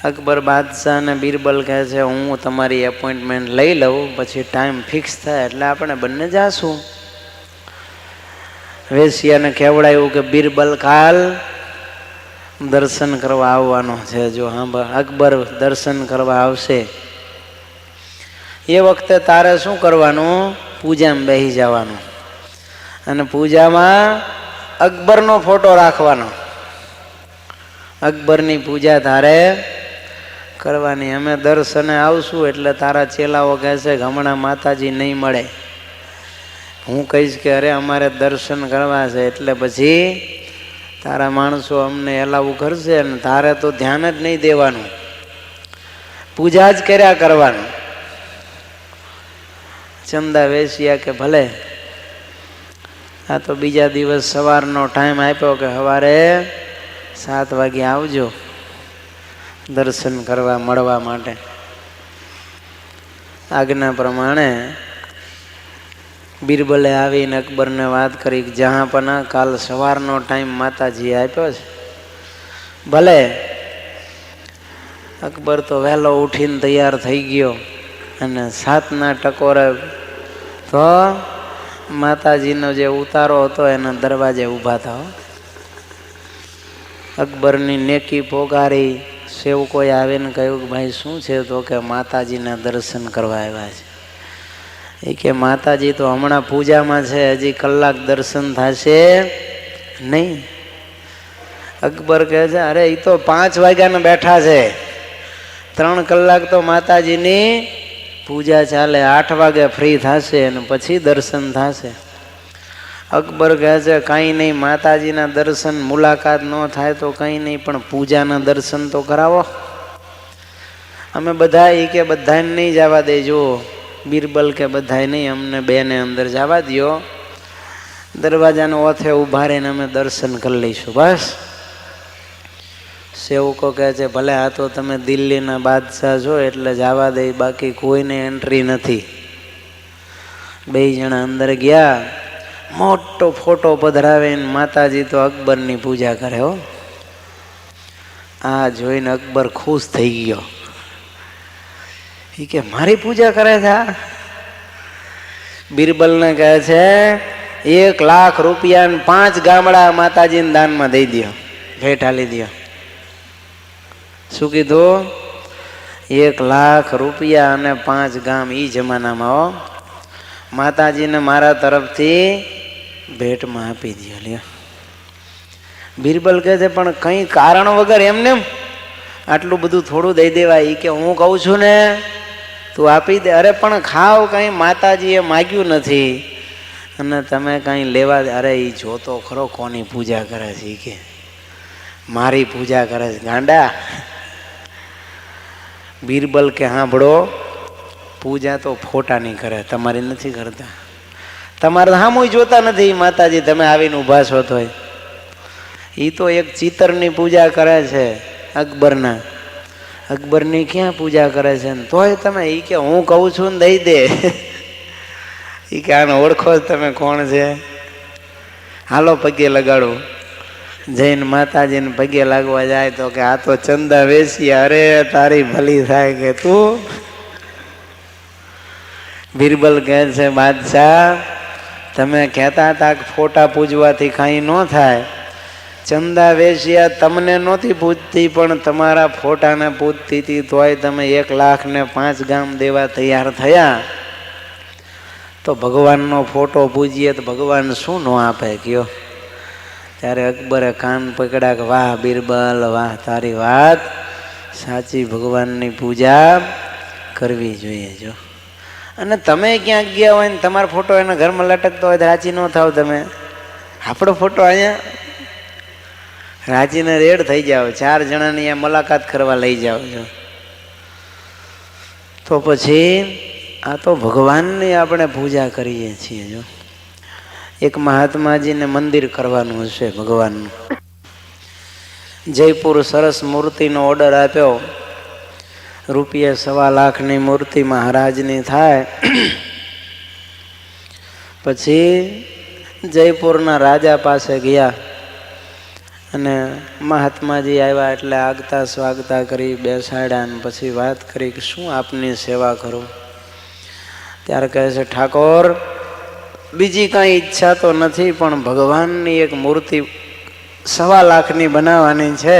અકબર બાદશાહ અને બિરબલ કહે છે હું તમારી એપોઇન્ટમેન્ટ લઈ લઉં, પછી ટાઈમ ફિક્સ થાય એટલે આપણે બંને જાશું. વેશ્યાને કહેવડાયું કે બિરબલ કાલ દર્શન કરવા આવવાનો છે. જો હા, અકબર દર્શન કરવા આવશે એ વખતે તારે શું કરવાનું? પૂજામાં બેસી જવાનું, અને પૂજામાં અકબરનો ફોટો રાખવાનો. અકબરની પૂજા તારે કરવાની. અમે દર્શને આવશું એટલે તારા ચેલાઓ કહેશે કે હમણાં માતાજી નહીં મળે. હું કહીશ કે અરે અમારે દર્શન કરવા છે, એટલે પછી તારા માણસો અમને એલાવું કરશે, અને તારે તો ધ્યાન જ નહીં દેવાનું, પૂજા જ કર્યા કરવાનું. ચંદા વેશ્યા કે ભલે. આ તો બીજા દિવસ સવારનો ટાઈમ આપ્યો કે સવારે 7 વાગે આવજો દર્શન કરવા મળવા માટે. આજ્ઞા પ્રમાણે બિરબલે આવીને અકબરને વાત કરી કે જહાંપના કાલ સવારનો ટાઈમ માતાજી આપ્યો છે, ભલે. અકબર તો વહેલો ઉઠીને તૈયાર થઈ ગયો, અને 7ના ટકોરે તો માતાજીનો જે ઉતારો હતો એના દરવાજે ઊભા થયો. અકબરની નેકી પોકારી. સેવકોએ આવીને કહ્યું કે ભાઈ શું છે? તો કે માતાજીના દર્શન કરવા આવ્યા છે. એ કે માતાજી તો હમણાં પૂજામાં છે, હજી કલાક દર્શન થશે નહીં. અકબર કહે છે અરે એ તો 5 વાગ્યાના બેઠા છે, 3 કલાક તો માતાજીની પૂજા ચાલે, 8 વાગે ફ્રી થશે અને પછી દર્શન થશે. અકબર કહે છે કાંઈ નહીં, માતાજીના દર્શન મુલાકાત ન થાય તો કંઈ નહીં, પણ પૂજાના દર્શન તો કરાવો. અમે બધા એ કે બધાને નહીં જવા દેજો. બિરબલ કે બધાય નહીં, અમને બેને અંદર જવા દો, દરવાજાનો ઓથે ઊભા રહીને અમે દર્શન કરી લઈશું બસ. સેવકો કહે છે ભલે, આ તો તમે દિલ્હીના બાદશાહ છો એટલે જવા દે, બાકી કોઈને એન્ટ્રી નથી. બે જણા અંદર ગયા, મોટો ફોટો પધરાવીને માતાજી તો અકબરની પૂજા કરે હો. આ જોઈને અકબર ખુશ થઈ ગયો. એ કે મારી પૂજા કરે છે. બિરબલને કહે છે 1 લાખ રૂપિયા 5 ગામડા માતાજીને દાનમાં દઈ દો, ભેટ આલી દો. શું કીધું? 1 લાખ રૂપિયા અને 5 ગામ. ઈ જમાનામાં હો, માતાજીને મારા તરફથી ભેટમાં આપી દો. લ્યો. બિરબલ કહે છે પણ કંઈ કારણ વગર એમને આટલું બધું થોડું દઈ દેવાય? કે હું કહું છું ને તું આપી દે. અરે પણ ખાવ, કંઈ માતાજીએ માગ્યું નથી અને તમે કંઈ લેવા દે. અરે એ જોતો ખરો કોની પૂજા કરે છે. કે મારી પૂજા કરે છે ગાંડા. બિરબલ કે સાંભળો, પૂજા તો ફોટાની કરે, તમારી નથી કરતા. તમારે સામું જોતા નથી માતાજી, તમે આવીને ઊભા છો તોય. એ તો એક ચિત્રની પૂજા કરે છે અકબરના. અકબરની ક્યાં પૂજા કરે છે ને તોય તમે? એ કે હું કહું છું ને દઈ દે. એ કે આને ઓળખો જ તમે કોણ છે? હાલો પગે લગાડું. જૈન માતાજીને પગે લાગવા જાય તો કે આ તો ચંદા વેસી. અરે તારી ભલી થાય કે તું. બિરબલ કહે છે બાદશાહ, તમે કહેતા હતા કે ફોટા પૂજવાથી કાંઈ ન થાય. ચંદા વેશ્યા તમને નહોતી પૂજતી પણ તમારા ફોટાને પૂજતી હતી, તોય તમે 1 લાખ ને 5 ગામ દેવા તૈયાર થયા. તો ભગવાનનો ફોટો પૂજીએ તો ભગવાન શું ન આપે કયો? ત્યારે અકબરે કાન પકડ્યા કે વાહ બિરબલ, વાહ, તારી વાત સાચી. ભગવાનની પૂજા કરવી જોઈએ. જો અને તમે ક્યાંક ગયા હોય ને તમારો ફોટો એના ઘરમાં લટકતો હોય તો રાજી ન થાવ તમે? આપણો ફોટો અહીંયા રાજીને રેડ થઈ જાઓ, 4 જણાની અહીંયા મુલાકાત કરવા લઈ જાઓ છો. તો પછી આ તો ભગવાનની આપણે પૂજા કરીએ છીએ. જો એક મહાત્માજીને મંદિર કરવાનું હશે ભગવાનનું. જયપુર સરસ મૂર્તિનો ઓર્ડર આપ્યો. ₹1.25 લાખની મૂર્તિ મહારાજની થાય. પછી જયપુરના રાજા પાસે ગયા અને મહાત્માજી આવ્યા એટલે આગતા સ્વાગતા કરી બેસાડ્યા અને પછી વાત કરી કે શું આપની સેવા કરું? ત્યારે કહે છે ઠાકોર, બીજી કાંઈ ઈચ્છા તો નથી પણ ભગવાનની એક મૂર્તિ 1.25 લાખની બનાવવાની છે.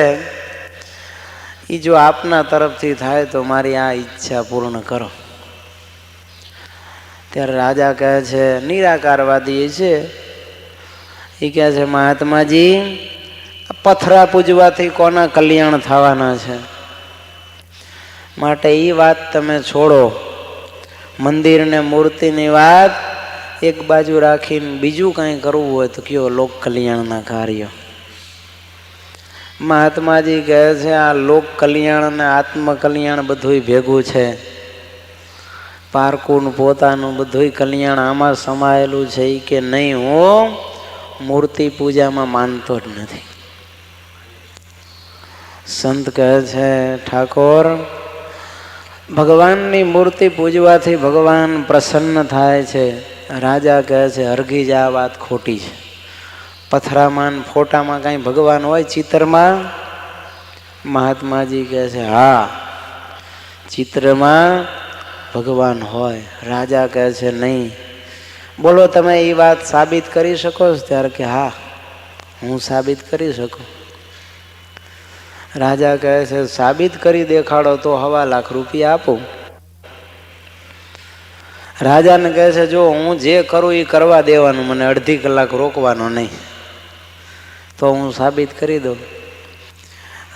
એ જો આપના તરફથી થાય તો મારી આ ઈચ્છા પૂર્ણ કરો. ત્યારે રાજા કહે છે, નિરાકારવાદી છે, એ કહે છે મહાત્માજી, પથરા પૂજવાથી કોના કલ્યાણ થવાના છે? માટે એ વાત તમે છોડો. મંદિર ને મૂર્તિની વાત એક બાજુ રાખીને બીજું કંઈ કરવું હોય તો કયો, લોક કલ્યાણના કાર્ય. મહાત્માજી કહે છે આ લોક કલ્યાણ અને આત્મ કલ્યાણ બધું ભેગું છે. પારકું પોતાનું બધું કલ્યાણ આમાં સમાયેલું છે. કે નહીં, હું મૂર્તિ પૂજામાં માનતો જ નથી. સંત કહે છે ઠાકોર, ભગવાનની મૂર્તિ પૂજવાથી ભગવાન પ્રસન્ન થાય છે. રાજા કહે છે હરગી જ આ વાત ખોટી છે. પથરામાં ફોટામાં કાંઈ ભગવાન હોય ચિત્રમાં? મહાત્માજી કહે છે હા, ચિત્રમાં ભગવાન હોય. રાજા કહે છે નહીં. બોલો તમે એ વાત સાબિત કરી શકો છો? ત્યારે કે હા, હું સાબિત કરી શકું. રાજા કહે છે સાબિત કરી દેખાડો તો 1.25 લાખ રૂપિયા આપું. રાજાને કહે છે જો હું જે કરું એ કરવા દેવાનું, મને અડધી કલાક રોકવાનો નહીં, તો હું સાબિત કરી દઉં.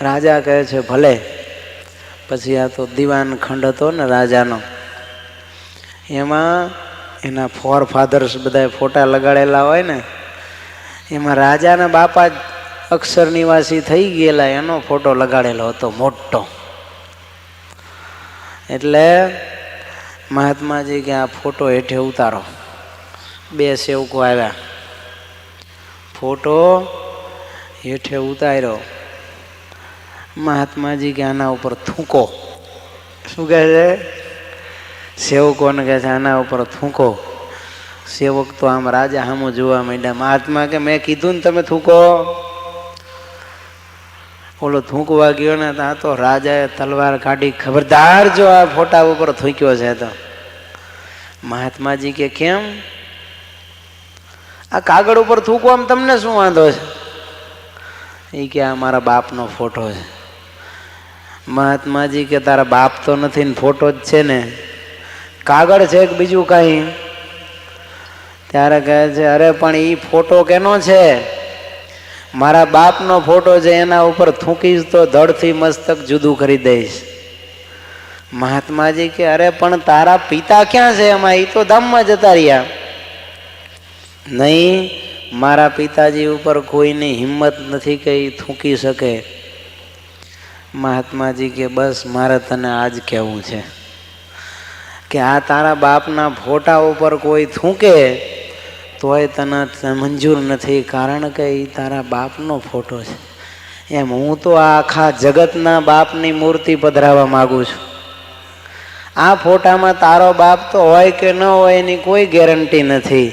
રાજા કહે છે ભલે. પછી આ તો દિવાન ખંડ હતો ને રાજાનો, એમાં એના ફોર ફાધર્સ બધા ફોટા લગાડેલા હોય ને, એમાં રાજાના બાપા જ અક્ષર નિવાસી થઈ ગયેલા એનો ફોટો લગાડેલો હતો મોટો. એટલે મહાત્માજી કે આ ફોટો હેઠે ઉતારો. 2 સેવકો આવ્યા, ફોટો હેઠે ઉતાર્યો. મહાત્માજી કે આના ઉપર થૂંકો. શું કહે છે? સેવકોને કહે છે આના ઉપર થૂંકો. સેવક તો આમ રાજા સામું જોવા માંડ્યા. મહાત્મા કે મેં કીધું ને તમે થૂંકો. ઓલો થૂંકવા ગયો ને ત્યાં તો રાજાએ તલવાર કાઢી, ખબરદાર જો આ ફોટા ઉપર થૂંક્યો છે તો. મહાત્માજી કે કેમ? આ કાગળ ઉપર થૂંકવામાં તમને શું વાંધો છે? એ કે આ મારા બાપનો ફોટો છે. મહાત્માજી કે તારા બાપ તો નથી ને ફોટો જ છે ને, કાગળ છે કે બીજું કાંઈ? ત્યારે કહે છે અરે પણ એ ફોટો કેનો છે? મારા બાપનો ફોટો છે, એના ઉપર થૂંકીશ તો ધડથી મસ્તક જુદું કરી દઈશ. મહાત્માજી કે અરે પણ તારા પિતા ક્યાં છે એમાં? એ તો ધામમાં જતા રહ્યા. નહીં, મારા પિતાજી ઉપર કોઈની હિંમત નથી કે એ થૂંકી શકે. મહાત્માજી કે બસ મારે તને આજ કહેવું છે કે આ તારા બાપના ફોટા ઉપર કોઈ થૂંકે તોય તને મંજૂર નથી, કારણ કે એ તારા બાપનો ફોટો છે. એમ હું તો આ આખા જગતના બાપની મૂર્તિ પધરાવવા માગું છું. આ ફોટામાં તારો બાપ તો હોય કે ન હોય એની કોઈ ગેરંટી નથી,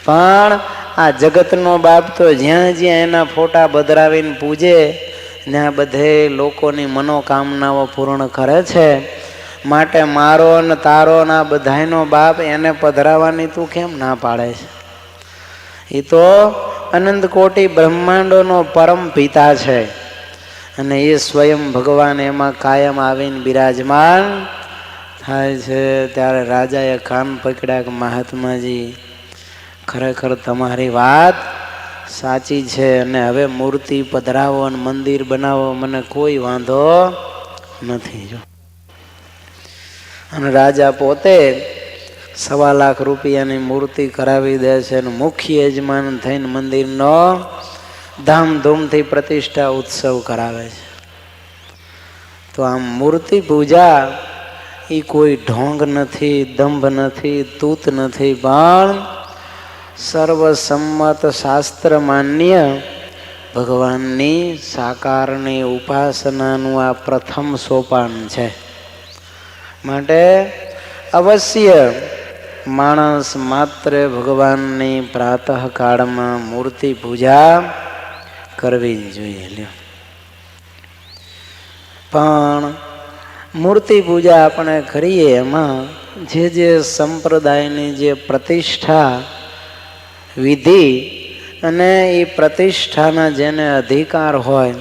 પણ આ જગતનો બાપ તો જ્યાં જ્યાં એના ફોટા પધરાવીને પૂજે ત્યાં બધે લોકોની મનોકામનાઓ પૂર્ણ કરે છે. માટે મારો ને તારો ને આ બધાયનો બાપ એને પધરાવવાની તું કેમ ના પાડે છે? એ તો અનંત કોટી બ્રહ્માંડોનો પરમ પિતા છે અને એ સ્વયં ભગવાન એમાં કાયમ આવીને બિરાજમાન થાય છે. ત્યારે રાજાએ કાન પકડ્યા કે મહાત્માજી ખરેખર તમારી વાત સાચી છે અને હવે મૂર્તિ પધરાવો અને મંદિર બનાવો, મને કોઈ વાંધો નથી. જો અને રાજા પોતે 1.25 લાખ રૂપિયાની મૂર્તિ કરાવી દે છે અને મુખ્ય યજમાન થઈને મંદિરનો ધામધૂમથી પ્રતિષ્ઠા ઉત્સવ કરાવે છે. તો આમ મૂર્તિ પૂજા એ કોઈ ઢોંગ નથી, દંભ નથી, તૂત નથી, પણ સર્વસંમત શાસ્ત્ર માન્ય ભગવાનની સાકારની ઉપાસનાનું આ પ્રથમ સોપાન છે. માટે અવશ્ય માણસ માત્ર ભગવાનની પ્રાતઃકાળમાં મૂર્તિ પૂજા કરવી જ જોઈએ. પણ મૂર્તિ પૂજા આપણે કરીએ એમાં જે સંપ્રદાયની જે પ્રતિષ્ઠા વિધિ અને એ પ્રતિષ્ઠાના જેને અધિકાર હોય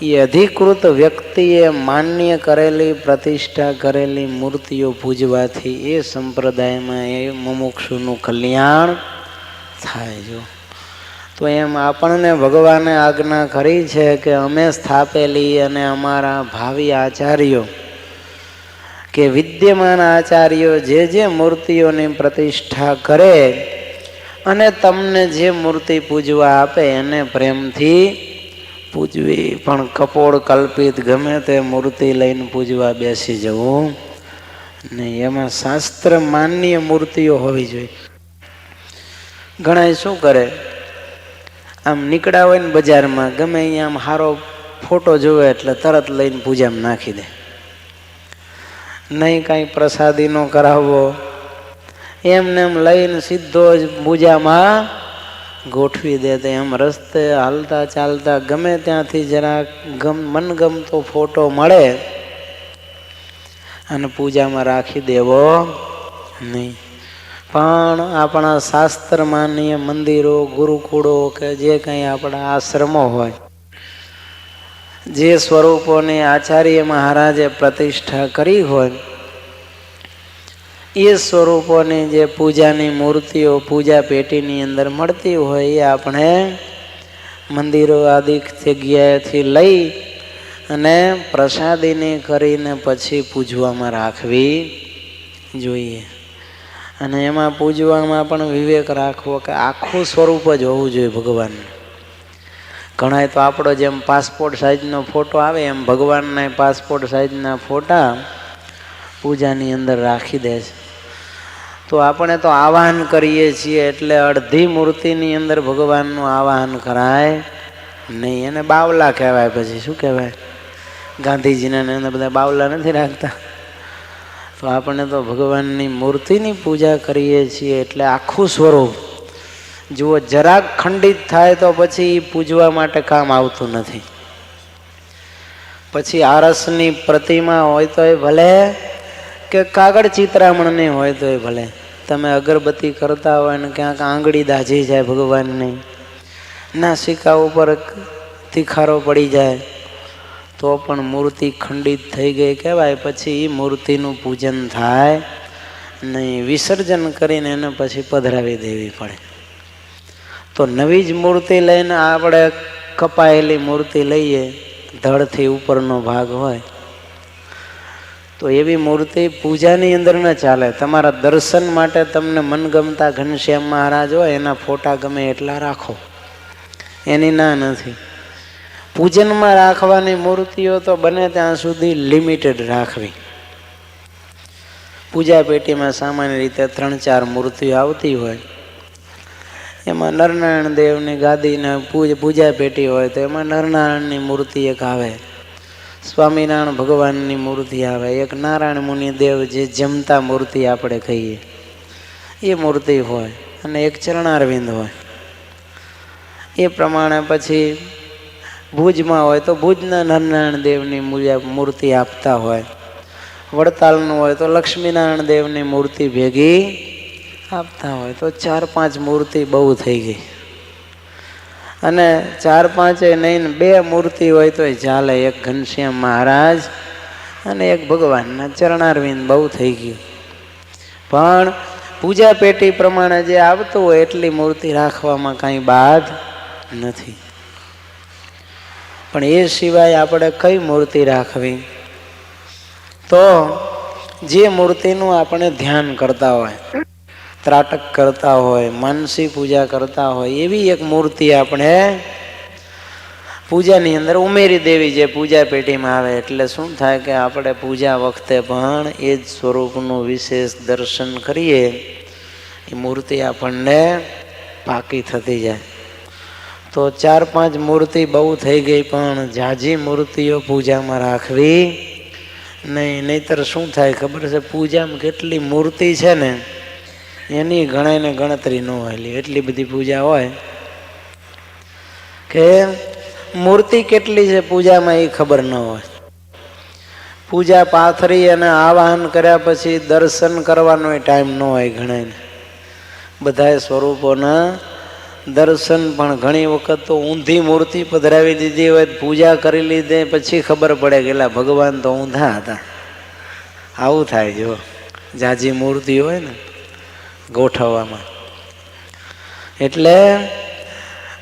એ અધિકૃત વ્યક્તિએ માન્ય કરેલી પ્રતિષ્ઠા કરેલી મૂર્તિઓ પૂજવાથી એ સંપ્રદાયમાં એ મુમુક્ષુનું કલ્યાણ થાય. જો તો એમ આપણને ભગવાને આજ્ઞા કરી છે કે અમે સ્થાપેલી અને અમારા ભાવિ આચાર્યો કે વિદ્યમાન આચાર્યો જે મૂર્તિઓની પ્રતિષ્ઠા કરે અને તમને જે મૂર્તિ પૂજવા આપે એને પ્રેમથી પૂજવી, પણ કપોળ કલ્પિત ગમે તે મૂર્તિ લઈને પૂજવા બેસી જવું નહીં. એમાં શાસ્ત્ર માન્ય મૂર્તિઓ હોવી જોઈએ. ઘણા શું કરે, આમ નીકળ્યા હોય ને બજારમાં ગમે અહીંયા આમ સારો ફોટો જોવે એટલે તરત લઈને પૂજામાં નાખી દે. નહીં કાંઈ પ્રસાદીનો કરાવવો, એમને એમ લઈને સીધો જ પૂજામાં ગોઠવી દે. તો એમ રસ્તે હાલતા ચાલતા ગમે ત્યાંથી જરાક મનગમતો ફોટો મળે અને પૂજામાં રાખી દેવો નહીં. પણ આપણા શાસ્ત્ર માન્ય મંદિરો, ગુરુકુળો કે જે કંઈ આપણા આશ્રમો હોય, જે સ્વરૂપોની આચાર્ય મહારાજે પ્રતિષ્ઠા કરી હોય એ સ્વરૂપોની જે પૂજાની મૂર્તિઓ પૂજા પેટીની અંદર મળતી હોય એ આપણે મંદિરો આદિ જગ્યાએથી લઈ અને પ્રસાદીની કરીને પછી પૂજવામાં રાખવી જોઈએ. અને એમાં પૂજવામાં પણ વિવેક રાખવો કે આખું સ્વરૂપ જ હોવું જોઈએ ભગવાનનું. ઘણા તો આપણો જેમ પાસપોર્ટ સાઇઝનો ફોટો આવે એમ ભગવાનના પાસપોર્ટ સાઇઝના ફોટા પૂજાની અંદર રાખી દે છે. તો આપણે તો આવાહન કરીએ છીએ એટલે અડધી મૂર્તિની અંદર ભગવાનનું આવાહન કરાય નહીં. એને બાવલા કહેવાય. પછી શું કહેવાય? ગાંધીજીને એને બધા બાવલા નથી રાખતા. તો આપણે તો ભગવાનની મૂર્તિની પૂજા કરીએ છીએ એટલે આખું સ્વરૂપ જુઓ. જરાક ખંડિત થાય તો પછી પૂજવા માટે કામ આવતું નથી. પછી આરસની પ્રતિમા હોય તોય ભલે કે કાગળ ચિત્રામણની હોય તોય ભલે, તમે અગરબત્તી કરતા હોય ને ક્યાંક આંગળી દાઝી જાય ભગવાનની, નાસિકા ઉપર તીખારો પડી જાય તો પણ મૂર્તિ ખંડિત થઈ ગઈ કહેવાય. પછી એ મૂર્તિનું પૂજન થાય નહીં. વિસર્જન કરીને એને પછી પધરાવી દેવી પડે. તો નવી જ મૂર્તિ લઈને આપણે કપાયેલી મૂર્તિ લઈએ, ધડથી ઉપરનો ભાગ હોય, તો એવી મૂર્તિ પૂજાની અંદર ન ચાલે. તમારા દર્શન માટે તમને મનગમતા ઘનશ્યામ મહારાજ હોય એના ફોટા ગમે એટલા રાખો, એની ના નથી. પૂજનમાં રાખવાની મૂર્તિઓ તો બને ત્યાં સુધી લિમિટેડ રાખવી. પૂજા પેટીમાં સામાન્ય રીતે 3-4 મૂર્તિઓ આવતી હોય. એમાં નરનારાયણ દેવની ગાદીને પૂજા પેટી હોય તો એમાં નરનારાયણની મૂર્તિ એક આવે, સ્વામિનારાયણ ભગવાનની મૂર્તિ આવે, એક નારાયણ મુનિ દેવ જે જમતા મૂર્તિ આપણે કહીએ એ મૂર્તિ હોય, અને એક ચરણારવિંદ હોય. એ પ્રમાણે પછી ભુજમાં હોય તો ભુજના નરનારાયણ દેવની મૂર્તિ આપતા હોય. વડતાલનું હોય તો લક્ષ્મીનારાયણ દેવની મૂર્તિ ભેગી આપતા હોય. તો 4-5 મૂર્તિ બહુ થઈ ગઈ. અને 4-5 નહીં, 2 મૂર્તિ હોય તો ચાલે. એક ઘનશ્યામ મહારાજ અને એક ભગવાનના ચરણારવિંદ બહુ થઈ ગયું. પણ પૂજા પેટી પ્રમાણે જે આવતું હોય એટલી મૂર્તિ રાખવામાં કાંઈ બાધ નથી. પણ એ સિવાય આપણે કઈ મૂર્તિ રાખવી? તો જે મૂર્તિનું આપણે ધ્યાન કરતા હોય, ત્રાટક કરતા હોય, માનસી પૂજા કરતા હોય, એવી એક મૂર્તિ આપણે પૂજાની અંદર ઉમેરી દેવી. જે પૂજા પેટીમાં આવે એટલે શું થાય કે આપણે પૂજા વખતે પણ એ જ સ્વરૂપનું વિશેષ દર્શન કરીએ. એ મૂર્તિ આપણને પાકી થતી જાય. તો 4-5 મૂર્તિ બહુ થઈ ગઈ, પણ ઝાઝી મૂર્તિઓ પૂજામાં રાખવી નહીં. નહીતર શું થાય ખબર છે? પૂજામાં કેટલી મૂર્તિ છે ને એની ગણાઈને ગણતરી ન હોય. એટલી બધી પૂજા હોય કે મૂર્તિ કેટલી છે પૂજામાં એ ખબર ન હોય. પૂજા પાથરી અને આવાહન કર્યા પછી દર્શન કરવાનો ટાઈમ ન હોય ઘણાને. બધાએ સ્વરૂપોના દર્શન પણ ઘણી વખત તો ઊંધી મૂર્તિ પધરાવી દીધી હોય, પૂજા કરી લીધે પછી ખબર પડે કે એલા ભગવાન તો ઊંધા હતા. આવું થાય. જો જાજી મૂર્તિ હોય ને ગોઠવવામાં. એટલે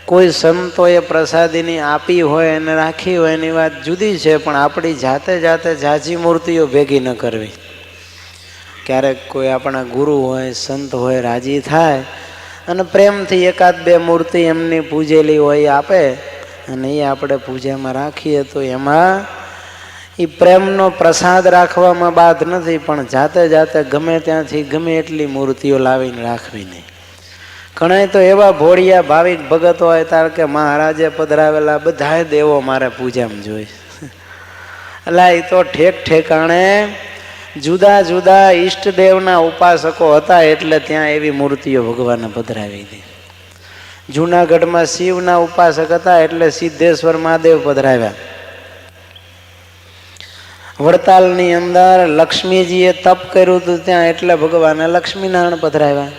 કોઈ સંતોએ પ્રસાદીની આપી હોય અને રાખી હોય એની વાત જુદી છે, પણ આપણી જાતે જાજી મૂર્તિઓ ભેગી ન કરવી. ક્યારેક કોઈ આપણા ગુરુ હોય, સંત હોય, રાજી થાય અને પ્રેમથી 1-2 મૂર્તિ એમની પૂજેલી હોય આપે અને એ આપણે પૂજામાં રાખીએ તો એમાં એ પ્રેમનો પ્રસાદ રાખવામાં બાદ નથી. પણ જાતે ગમે ત્યાંથી ગમે એટલી મૂર્તિઓ લાવીને રાખવી નહીં. ઘણા તો એવા ભોળિયા ભાવિક ભગત હોય તાર કે મહારાજે પધરાવેલા બધાય દેવો મારે પૂજામાં જોઈ. એટલે એ તો ઠેકાણે જુદા ઈષ્ટદેવના ઉપાસકો હતા એટલે ત્યાં એવી મૂર્તિઓ ભગવાને પધરાવી હતી. જૂનાગઢમાં શિવના ઉપાસક હતા એટલે સિદ્ધેશ્વર મહાદેવ પધરાવ્યા. વડતાલની અંદર લક્ષ્મીજીએ તપ કર્યું હતું ત્યાં એટલે ભગવાને લક્ષ્મીનારાયણ પધરાવ્યા.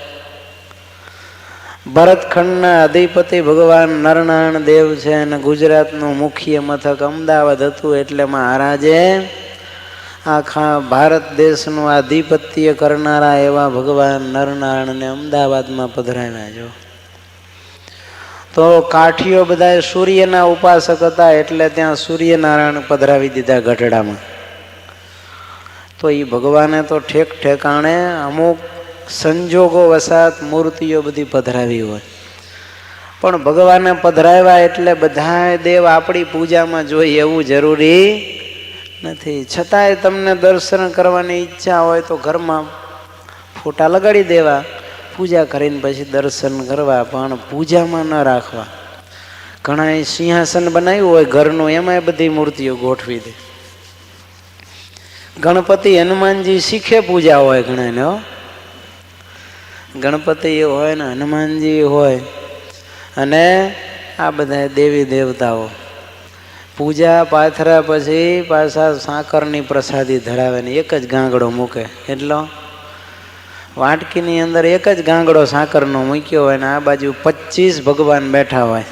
ભરતખંડના અધિપતિ ભગવાન નરનારાયણ દેવ છે અને ગુજરાતનું મુખ્ય મથક અમદાવાદ હતું એટલે મહારાજે આખા ભારત દેશનું આધિપત્ય કરનારા એવા ભગવાન નરનારાયણને અમદાવાદમાં પધરાવ્યા. જો તો કાઠીઓ બધા સૂર્યના ઉપાસક હતા એટલે ત્યાં સૂર્યનારાયણ પધરાવી દીધા ગઢડામાં. તો એ ભગવાને તો ઠેકાણે અમુક સંજોગો વસાત મૂર્તિઓ બધી પધરાવી હોય, પણ ભગવાને પધરાવ્યા એટલે બધા દેવ આપણી પૂજામાં જોઈએ એવું જરૂરી નથી. છતાંય તમને દર્શન કરવાની ઈચ્છા હોય તો ઘરમાં ફોટા લગાડી દેવા, પૂજા કરીને પછી દર્શન કરવા, પણ પૂજામાં ન રાખવા. ઘણા સિંહાસન બનાવ્યું હોય ઘરનું, એમાં બધી મૂર્તિઓ ગોઠવી દે. ગણપતિ હનુમાનજી શીખે પૂજા હોય ઘણાને, હો ગણપતિ હોય ને હનુમાનજી હોય અને આ બધા દેવી દેવતાઓ. પૂજા પાથરા પછી પાછા સાકરની પ્રસાદી ધરાવે ને એક જ ગાંગડો મૂકે. એટલો વાટકીની અંદર એક જ ગાંગડો સાકરનો મૂક્યો હોય ને આ બાજુ 25 ભગવાન બેઠા હોય.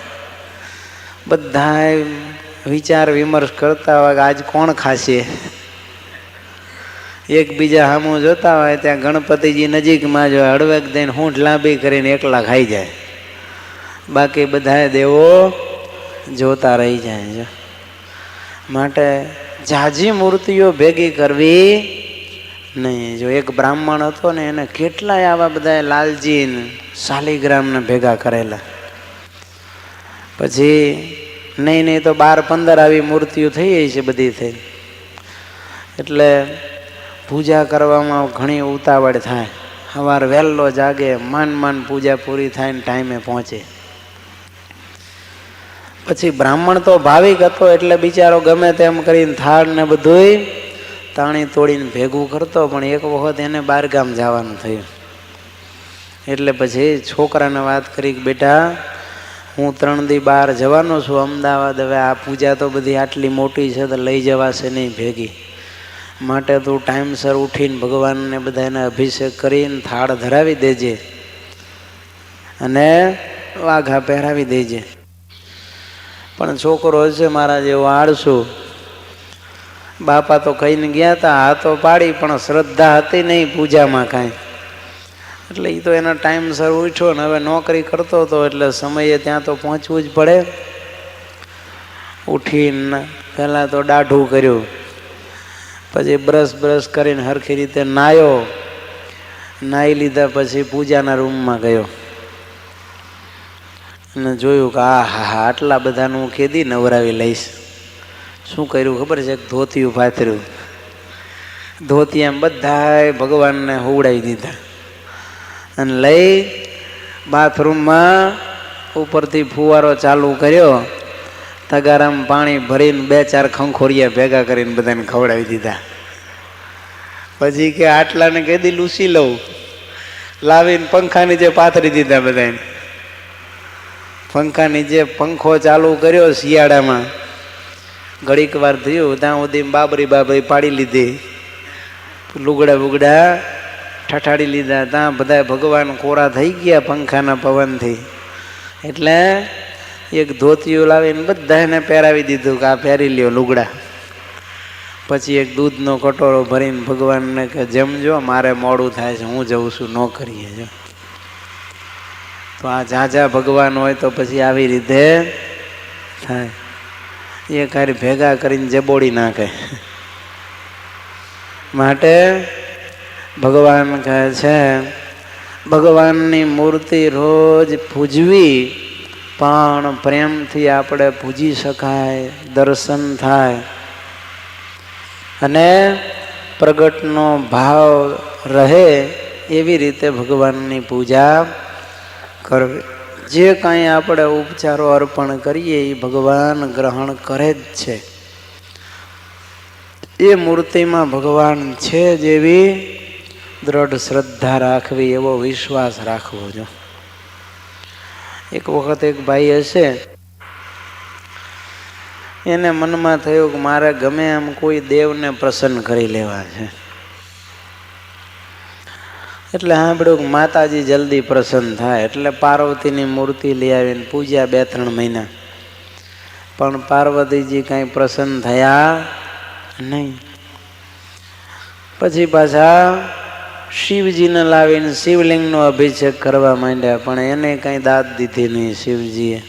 બધા વિચાર વિમર્શ કરતા હોય કે આજ કોણ ખાશે. એકબીજા સામું જોતા હોય. ત્યાં ગણપતિજી નજીકમાં જો હળવેક દઈને હૂંઠ લાંબી કરીને એકલા ખાઈ જાય, બાકી બધા દેવો જોતા રહી જાય. માટે ઝાઝી મૂર્તિઓ ભેગી કરવી નહીં. જો એક બ્રાહ્મણ હતો ને, એને કેટલાય આવા બધા લાલજી શાલિગ્રામને ભેગા કરેલા. પછી નહીં તો 12-15 આવી મૂર્તિઓ થઈ છે બધી થઈ. એટલે પૂજા કરવામાં ઘણી ઉતાવળ થાય. સવાર વહેલો જાગે, માન પૂજા પૂરી થાય ને ટાઈમે પહોંચે. પછી બ્રાહ્મણ તો ભાવિક હતો એટલે બિચારો ગમે તેમ કરીને થાળ ને બધુંય તાણી તોડીને ભેગું કરતો. પણ એક વખત એને 12 ગામ જવાનું થયું. એટલે પછી છોકરાને વાત કરી કે બેટા, હું 3 દી બહાર જવાનો છું અમદાવાદ. હવે આ પૂજા તો બધી આટલી મોટી છે તો લઈ જવાશે નહીં ભેગી, માટે તું ટાઈમસર ઉઠીને ભગવાનને બધાને અભિષેક કરીને થાળ ધરાવી દેજે અને વાઘા પહેરાવી દેજે. પણ છોકરો હશે મારા જેવો આળસુ. બાપા તો કહીને ગયા હતા, આ તો પાડી, પણ શ્રદ્ધા હતી નહીં પૂજામાં કાંઈ. એટલે એ તો એના ટાઈમસર ઉઠ્યો ને હવે નોકરી કરતો હતો એટલે સમયે ત્યાં તો પહોંચવું જ પડે. ઉઠીને પહેલાં તો દાઢું કર્યું, પછી બ્રશ કરીને હરખી રીતે નાહ્યો. નાહી લીધા પછી પૂજાના રૂમમાં ગયો અને જોયું કે હા આટલા બધાનું હું કેદી નવરાવી લઈશ. શું કર્યું ખબર છે? ધોતિયું પાથર્યું. ધોતિયા બધાએ ભગવાનને હુવડાવી દીધા અને લઈ બાથરૂમમાં ઉપરથી ફુવારો ચાલુ કર્યો. તગારામાં પાણી ભરીને 2-4 ખંખોરિયા ભેગા કરીને બધાને ખવડાવી દીધા. પછી કે આટલાને કેદી લૂસી લઉં, લાવીને પંખા નીચે પાથરી દીધા બધાને. પંખા નીચે પંખો ચાલુ કર્યો શિયાળામાં. ઘડીક વાર થયું ત્યાં સુધી બાબરી પાડી લીધી, લુગડા બુગડા ઠઠાડી લીધા. ત્યાં બધા ભગવાન કોરા થઈ ગયા પંખાના પવનથી. એટલે એક ધોતિયું લાવીને બધાને પહેરાવી દીધું કે આ પહેરી લ્યો લુગડા. પછી એક દૂધનો કટોરો ભરીને ભગવાનને કે જમજો, મારે મોડું થાય છે, હું જઉં છું નોકરીએ. જો તો આ ઝાઝા ભગવાન હોય તો પછી આવી રીતે થાય. એ ખાલી ભેગા કરીને જબોડી નાખે. માટે ભગવાન કહે છે ભગવાનની મૂર્તિ રોજ પૂજવી, પણ પ્રેમથી આપણે પૂજી શકાય, દર્શન થાય અને પ્રગટનો ભાવ રહે એવી રીતે ભગવાનની પૂજા કરવી. જે કાંઈ આપણે ઉપચારો અર્પણ કરીએ એ ભગવાન ગ્રહણ કરે જ છે. એ મૂર્તિમાં ભગવાન છે જેવી દ્રઢ શ્રદ્ધા રાખવી, એવો વિશ્વાસ રાખવો. જો એક વખત એક ભાઈ હશે, એને મનમાં થયું કે મારે ગમે એમ કોઈ દેવને પ્રસન્ન કરી લેવા છે. એટલે સાંભળ્યું કે માતાજી જલ્દી પ્રસન્ન થાય, એટલે પાર્વતીની મૂર્તિ લઈ આવીને પૂજ્યા 2-3 મહિના. પણ પાર્વતીજી કાંઈ પ્રસન્ન થયા નહીં. પછી પાછા શિવજીને લાવીને શિવલિંગનો અભિષેક કરવા માંડ્યા, પણ એને કાંઈ દાદ દીધી નહીં શિવજીએ.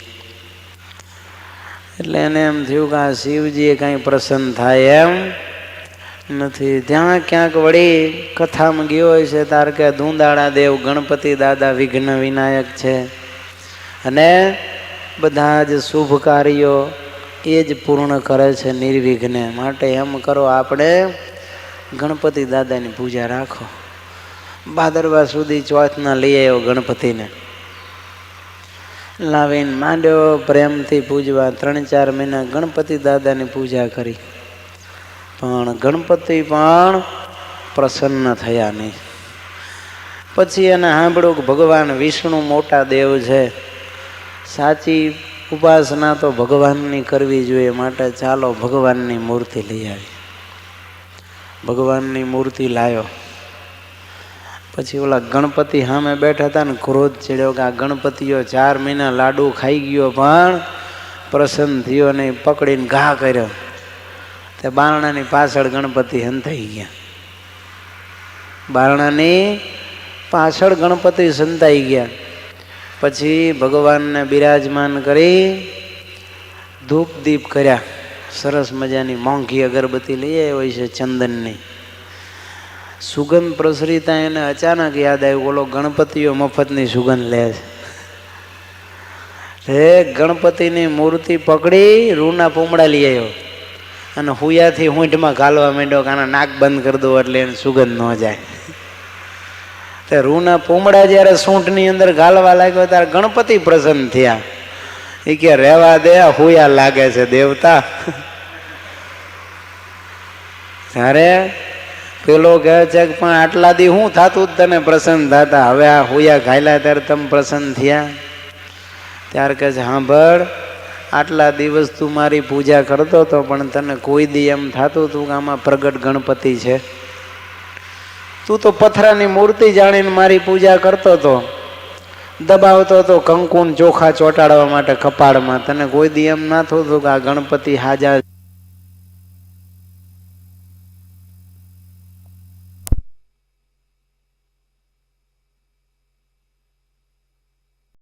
એટલે એને એમ થયું કે આ શિવજીએ કાંઈ પ્રસન્ન થાય એમ નથી. ત્યાં ક્યાંક વળી કથામાં ગયો હોય છે તાર કે ધૂંધાળા દેવ ગણપતિ દાદા વિઘ્ન વિનાયક છે અને બધા જ શુભ કાર્યો એ જ પૂર્ણ કરે છે નિર્વિઘ્ને. માટે એમ કરો, આપણે ગણપતિ દાદાની પૂજા રાખો. ભાદરવા સુધી ચોથના લઈ આવ્યો ગણપતિને, લાવીને માંડ્યો પ્રેમથી પૂજવા. 3-4 મહિના ગણપતિ દાદાની પૂજા કરી, પણ ગણપતિ પણ પ્રસન્ન થયા નહીં. પછી એને સાંભળ્યું કે ભગવાન વિષ્ણુ મોટા દેવ છે, સાચી ઉપાસના તો ભગવાનની કરવી જોઈએ, માટે ચાલો ભગવાનની મૂર્તિ લઈ આવી. ભગવાનની મૂર્તિ લાવ્યો. પછી ઓલા ગણપતિ સામે બેઠા હતા ને, ક્રોધ ચડ્યો કે આ ગણપતિઓ 4 મહિના લાડુ ખાઈ ગયો પણ પ્રસન્ન થયો નહીં. પકડીને ઘા કર્યો. તે બારણાની પાછળ ગણપતિ હંતાઈ ગયા. બારણાની પાછળ ગણપતિ સંતાઈ ગયા. પછી ભગવાનને બિરાજમાન કરી ધૂપ દીપ કર્યા. સરસ મજાની મોંઘી અગરબત્તી લઈ આવ્યો છે ચંદનની. સુગંધ પ્રસરીતા એને અચાનક યાદ આવ્યું, ઓલો ગણપતિઓ મફતની સુગંધ લે છે. ગણપતિની મૂર્તિ પકડી રૂના પૂમડા લઈ આવ્યો અને હુયાથી હૂંઠમાં ઘાલવા માંડ્યો કે આના નાક બંધ કરી દો એટલે એને સુગંધ ન જાય. તે રૂના પૂમડા જ્યારે સૂંઠની અંદર ઘાલવા લાગ્યો ત્યારે ગણપતિ પ્રસન્ન થયા. એ કે રહેવા દે, હુયા લાગે છે દેવતા. ત્યારે પેલો કહે છે કે પણ આટલા દી હું થતું જ તને પ્રસન્ન થતા, હવે આ હુયા ઘાયલા ત્યારે તમે પ્રસન્ન થયા? ત્યારે કહે છે, સાંભળ, આટલા દિવસ તું મારી પૂજા કરતો હતો પણ તને કોઈ દી એમ થતું હતું કે આમાં પ્રગટ ગણપતિ છે? તું તો પથરાની મૂર્તિ જાણીને મારી પૂજા કરતો હતો, દબાવતો હતો કંકુન ચોખા ચોંટાડવા માટે કપાળમાં. તને કોઈ દી એમ ના થતું કે આ ગણપતિ હાજા